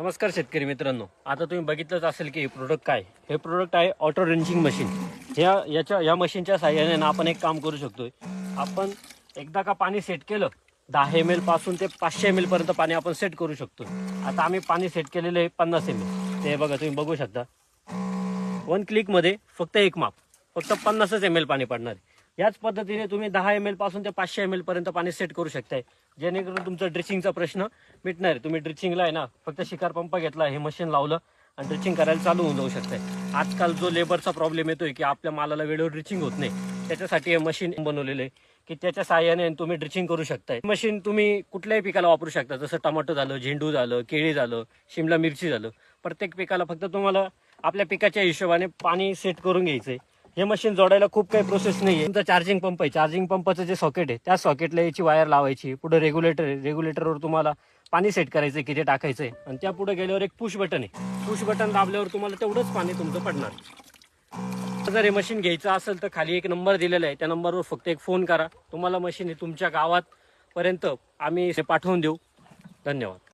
नमस्कार शेतकरी मित्रांनो, आता तुम्ही बघितलंच असेल की हे प्रोडक्ट काय. हे प्रोडक्ट आहे ऑटो ड्रेंचिंग मशीन. या मशीनच्या साहाय्याने ना आपण एक काम करू शकतोय. आपण एकदा का पाणी सेट केलं 10 ml पासून ते 500 ml पर्यंत पाणी आपण सेट करू शकतो. आता आम्ही पाणी सेट केलेलं आहे 50 ml. ते बघा, तुम्ही बघू शकता 1 क्लिकमध्ये फक्त एक माप, फक्त 50 ml पाणी पडणार आहे. याच पद्धतीने तुम्ही 10 ml पासून ते 500 ml पर्यंत पाणी सेट करू शकताय, जेणेकरून तुमचा ड्रिचिंगचा प्रश्न मिटणार आहे. तुम्ही ड्रिचिंगला आहे ना फक्त शिकार पंप घेतला, हे मशीन लावलं आणि ड्रिचिंग करायला चालू होऊन जाऊ शकताय. आजकाल जो लेबरचा प्रॉब्लेम येतोय की आपल्या मालाला वेळेवर ड्रिचिंग होत नाही, त्याच्यासाठी हे मशीन बनवलेलं आहे की त्याच्या साहाय्याने तुम्ही ड्रिचिंग करू शकताय. मशीन तुम्ही कुठल्याही पिकाला वापरू शकता, जसं टमाटो झालं, झेंडू झालं, केळी झालं, शिमला मिरची झालं. प्रत्येक पिकाला फक्त तुम्हाला आपल्या पिकाच्या हिशोबाने पाणी सेट करून घ्यायचंय. हे मशीन जोडायला खूप काही प्रोसेस नाही आहे. तुमचा चार्जिंग पंप आहे, चार्जिंग पंपाचं जे सॉकेट आहे त्या सॉकेटला याची वायर लावायची. पुढे रेग्युलेटर आहे, रेग्युलेटरवर तुम्हाला पाणी सेट करायचंय, किती टाकायचंय. आणि त्या पुढे गेल्यावर एक पुश बटन आहे, पुश बटन दाबल्यावर तुम्हाला तेवढंच पाणी तुमचं पडणार. जर हे मशीन घ्यायचं असेल तर खाली एक नंबर दिलेला आहे, त्या नंबरवर फक्त एक फोन करा. तुम्हाला मशीन तुमच्या गावात पर्यंत आम्ही पाठवून देऊ. धन्यवाद.